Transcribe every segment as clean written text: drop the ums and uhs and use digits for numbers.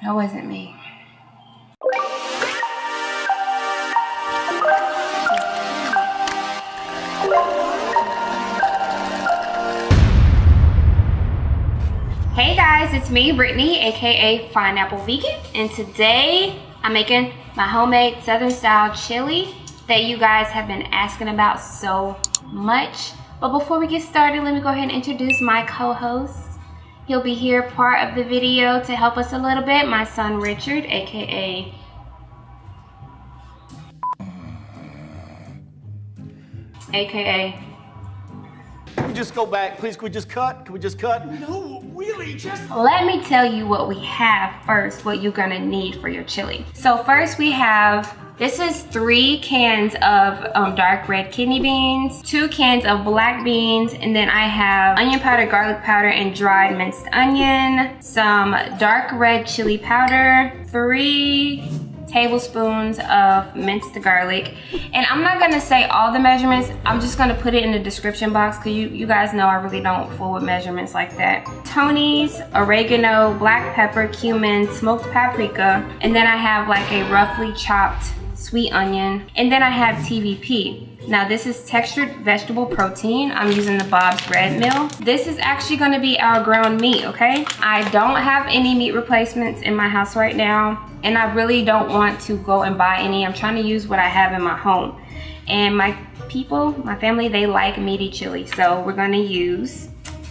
That wasn't me. Hey guys, it's me, Brittany, aka Pineapple Vegan, and today I'm making my homemade Southern style chili that you guys have been asking about so much. But before we get started, let me go ahead and introduce my co-host. He'll be here part of the video to help us a little bit. My son Richard, aka Can we just go back, please? Can we just cut? Can we just cut? No, really, just... Let me tell you what we have first, what you're gonna need for your chili. So first we have, this is 3 cans of dark red kidney beans, 2 cans of black beans, and then I have onion powder, garlic powder, and dried minced onion, some dark red chili powder, 3 tablespoons of minced garlic. And I'm not gonna say all the measurements, I'm just gonna put it in the description box because you guys know I really don't fool with measurements like that. Tony's, oregano, black pepper, cumin, smoked paprika, and then I have like a roughly chopped sweet onion, and then I have TVP. Now this is textured vegetable protein. I'm using the Bob's Red Mill. This is actually gonna be our ground meat, okay? I don't have any meat replacements in my house right now, and I really don't want to go and buy any. I'm trying to use what I have in my home. And my people, my family, they like meaty chili, so we're gonna use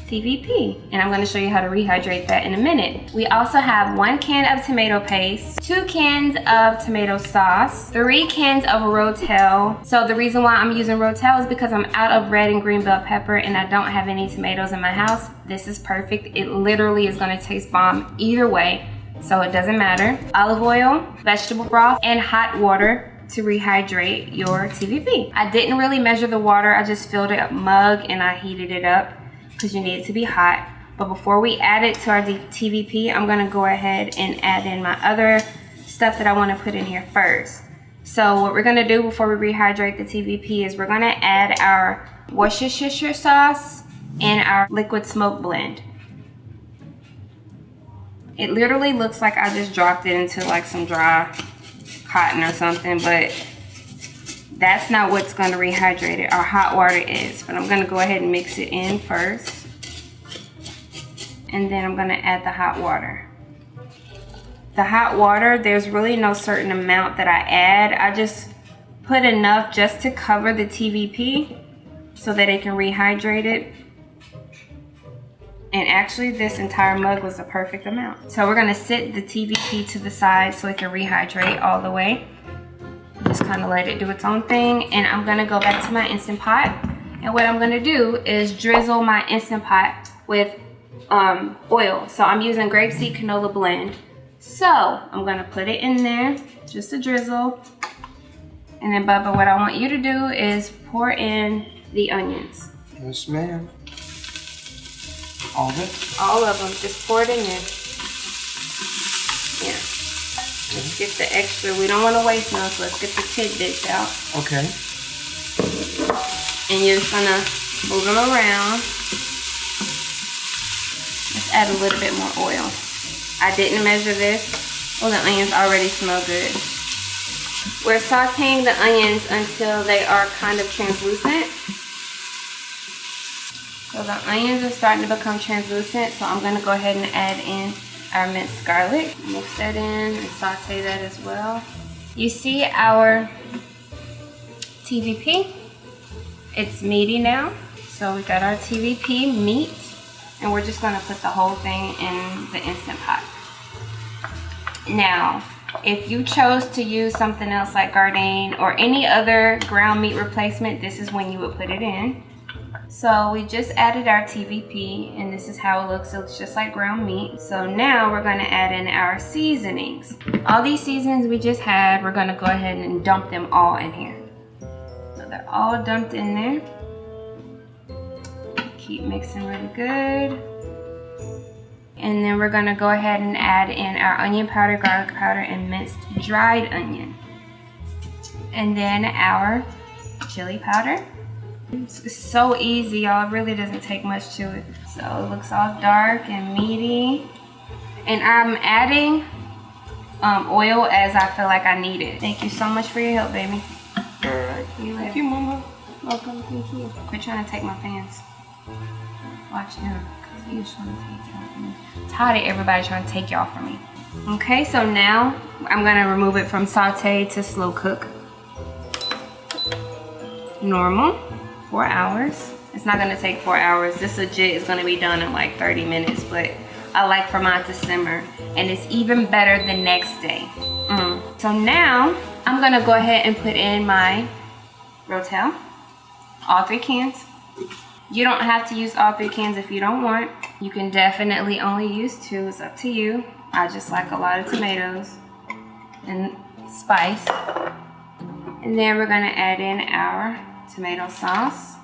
TVP, and I'm gonna show you how to rehydrate that in a minute. We also have 1 can of tomato paste, 2 cans of tomato sauce, 3 cans of Rotel. So the reason why I'm using Rotel is because I'm out of red and green bell pepper and I don't have any tomatoes in my house. This is perfect. It literally is gonna taste bomb either way, so it doesn't matter. Olive oil, vegetable broth, and hot water to rehydrate your TVP. I didn't really measure the water. I just filled it up mug and I heated it up because you need it to be hot. But before we add it to our TVP, I'm gonna go ahead and add in my other stuff that I wanna put in here first. So what we're gonna do before we rehydrate the TVP is we're gonna add our Worcestershire sauce and our liquid smoke blend. It literally looks like I just dropped it into like some dry cotton or something, but that's not what's going to rehydrate it. Our hot water is, but I'm going to go ahead and mix it in first. And then I'm going to add the hot water. The hot water, there's really no certain amount that I add. I just put enough just to cover the TVP so that it can rehydrate it. And actually this entire mug was the perfect amount. So we're going to sit the TVP to the side so it can rehydrate all the way. Just kind of let it do its own thing, and I'm gonna go back to my Instant Pot, and what I'm gonna do is drizzle my Instant Pot with oil. So I'm using grapeseed canola blend. So I'm gonna put it in there, just a drizzle, and then Bubba, what I want you to do is pour in the onions. Yes, ma'am. All of it? All of them, just pour it in there. Yeah. Let's get the extra. We don't want to waste none, so let's get the tidbits out. Okay. And you're just gonna move them around. Let's add a little bit more oil. I didn't measure this. Oh, the onions already smell good. We're sauteing the onions until they are kind of translucent. So the onions are starting to become translucent, so I'm gonna go ahead and add in our minced garlic. Mix that in and saute that as well. You see our TVP? It's meaty now. So we got our TVP meat, and we're just gonna put the whole thing in the Instant Pot. Now, if you chose to use something else like Gardein or any other ground meat replacement, this is when you would put it in. So we just added our TVP, and this is how it looks. It looks just like ground meat. So now we're gonna add in our seasonings. All these seasonings we just had, we're gonna go ahead and dump them all in here. So they're all dumped in there. Keep mixing really good. And then we're gonna go ahead and add in our onion powder, garlic powder, and minced dried onion. And then our chili powder. It's so easy, y'all. It really doesn't take much to it. So it looks all dark and meaty. And I'm adding oil as I feel like I need it. Thank you so much for your help, baby. Thank you, Mama. Welcome, thank you. Quit trying to take my pants. Watch him, because he's trying to take y'all from me. Tired of everybody trying to take y'all from me. Okay, so now I'm gonna remove it from saute to slow cook. Normal, 4 hours. It's not gonna take 4 hours. This legit is gonna be done in like 30 minutes, but I like for mine to simmer, and it's even better the next day. So now I'm gonna go ahead and put in my Rotel, all 3 cans. You don't have to use all 3 cans if you don't want. You can definitely only use 2, it's up to you. I just like a lot of tomatoes and spice. And then we're gonna add in our tomato sauce.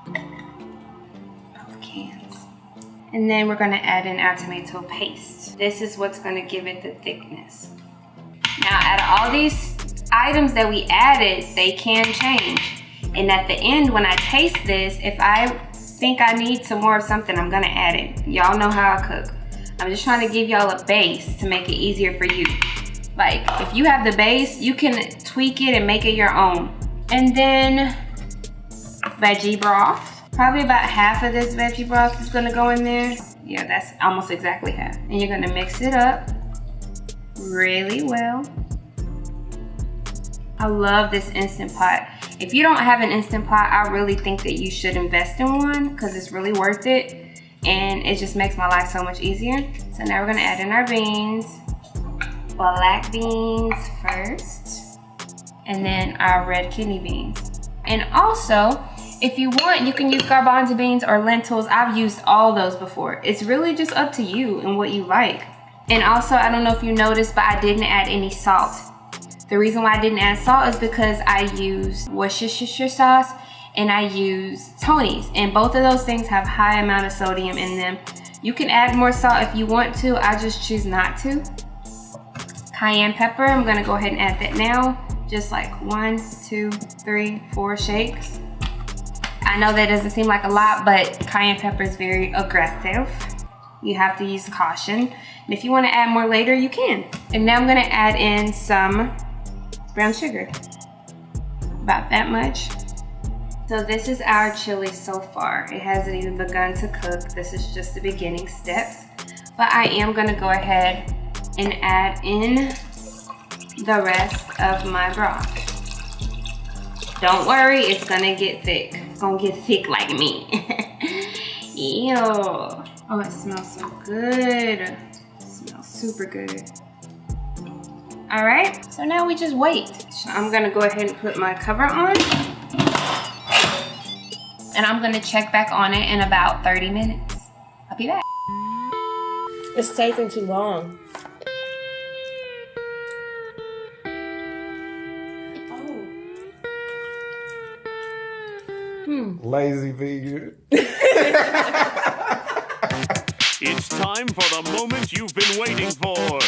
Both cans. And then we're gonna add in our tomato paste. This is what's gonna give it the thickness. Now, out of all these items that we added, they can change. And at the end, when I taste this, if I think I need some more of something, I'm gonna add it. Y'all know how I cook. I'm just trying to give y'all a base to make it easier for you. Like, if you have the base, you can tweak it and make it your own. And then, veggie broth. Probably about half of this veggie broth is gonna go in there. Yeah, that's almost exactly half. And you're gonna mix it up really well. I love this Instant Pot. If you don't have an Instant Pot, I really think that you should invest in one because it's really worth it and it just makes my life so much easier. So now we're gonna add in our beans. Black beans first, and then our red kidney beans. And also, if you want, you can use garbanzo beans or lentils. I've used all those before. It's really just up to you and what you like. And also, I don't know if you noticed, but I didn't add any salt. The reason why I didn't add salt is because I used Worcestershire sauce and I used Tony's, and both of those things have high amount of sodium in them. You can add more salt if you want to. I just choose not to. Cayenne pepper, I'm gonna go ahead and add that now. Just like 1, 2, 3, 4 shakes. I know that doesn't seem like a lot, but cayenne pepper is very aggressive. You have to use caution. And if you wanna add more later, you can. And now I'm gonna add in some brown sugar. About that much. So this is our chili so far. It hasn't even begun to cook. This is just the beginning steps. But I am gonna go ahead and add in the rest of my broth. Don't worry, it's gonna get thick. It's gonna get thick like me. Ew. Oh, it smells so good. It smells super good. All right, so now we just wait. So I'm gonna go ahead and put my cover on. And I'm gonna check back on it in about 30 minutes. I'll be back. It's taking too long. Lazy vegan. It's time for the moment you've been waiting for.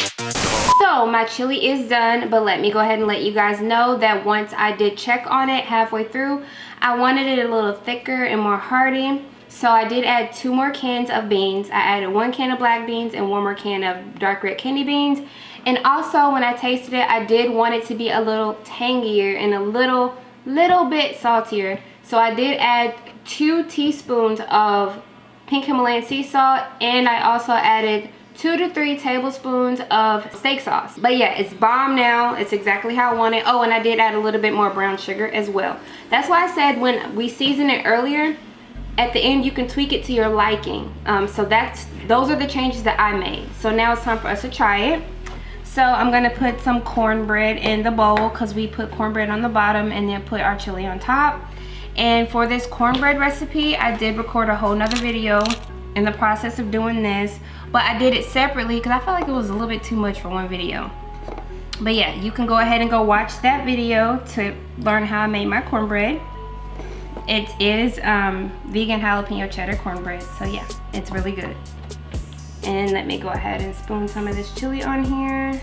So my chili is done, but let me go ahead and let you guys know that once I did check on it halfway through, I wanted it a little thicker and more hearty. So I did add 2 more cans of beans. I added 1 can of black beans and 1 more can of dark red kidney beans. And also when I tasted it, I did want it to be a little tangier and a little bit saltier. So I did add 2 teaspoons of pink Himalayan sea salt, and I also added 2 to 3 tablespoons of steak sauce. But yeah, it's bomb now. It's exactly how I want it. Oh, and I did add a little bit more brown sugar as well. That's why I said when we seasoned it earlier, at the end you can tweak it to your liking. So those are the changes that I made. So now it's time for us to try it. So I'm gonna put some cornbread in the bowl because we put cornbread on the bottom and then put our chili on top. And for this cornbread recipe, I did record a whole nother video in the process of doing this, but I did it separately because I felt like it was a little bit too much for one video. But yeah, you can go ahead and go watch that video to learn how I made my cornbread. It is vegan jalapeno cheddar cornbread, so yeah, it's really good. And let me go ahead and spoon some of this chili on here.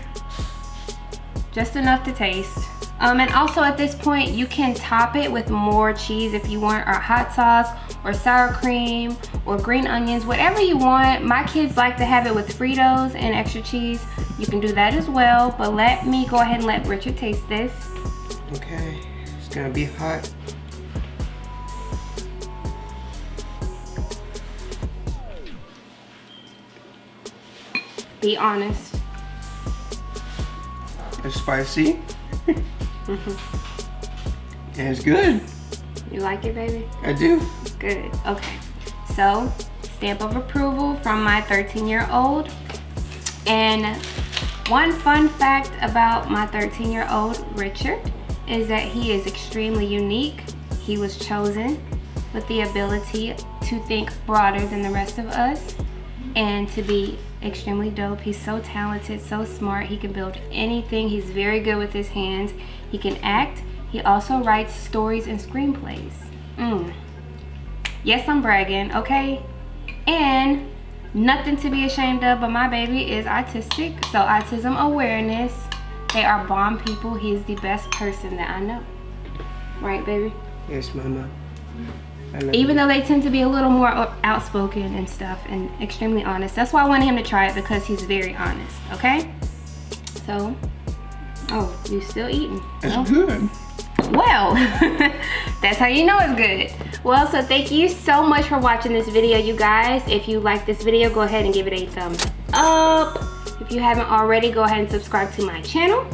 Just enough to taste. And also at this point, you can top it with more cheese if you want, or hot sauce, or sour cream, or green onions, whatever you want. My kids like to have it with Fritos and extra cheese. You can do that as well, but let me go ahead and let Richard taste this. Okay, it's gonna be hot. Be honest. It's spicy. And it's good. You like it, baby? I do. Good. Okay. So, stamp of approval from my 13-year-old. And one fun fact about my 13-year-old Richard is that he is extremely unique. He was chosen with the ability to think broader than the rest of us and to be extremely dope. He's so talented, so smart. He can build anything. He's very good with his hands. He can act. He also writes stories and screenplays. Yes, I'm bragging, okay? And nothing to be ashamed of, but my baby is autistic, so autism awareness. They are bomb people. He is the best person that I know. Right, baby? Yes, mama. I love Even you. though they tend to be a little more outspoken and stuff and extremely honest. That's why I wanted him to try it, because he's very honest, okay? So, oh, you still eating? It's good. Well, that's how you know it's good. Well, so thank you so much for watching this video, you guys. If you like this video, go ahead and give it a thumbs up. If you haven't already, go ahead and subscribe to my channel.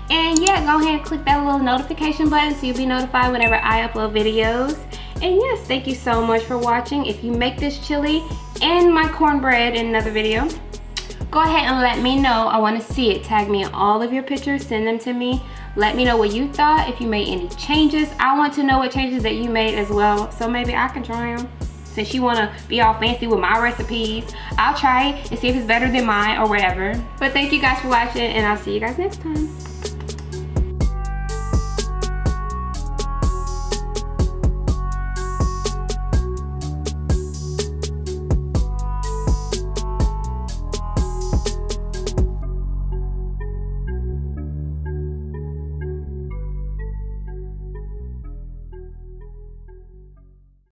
And yeah, go ahead and click that little notification button so you'll be notified whenever I upload videos. And yes, thank you so much for watching. If you make this chili and my cornbread in another video, go ahead and let me know. I want to see it. Tag me in all of your pictures, send them to me. Let me know what you thought, if you made any changes. I want to know what changes that you made as well, so maybe I can try them. Since you want to be all fancy with my recipes, I'll try it and see if it's better than mine or whatever. But thank you guys for watching, and I'll see you guys next time.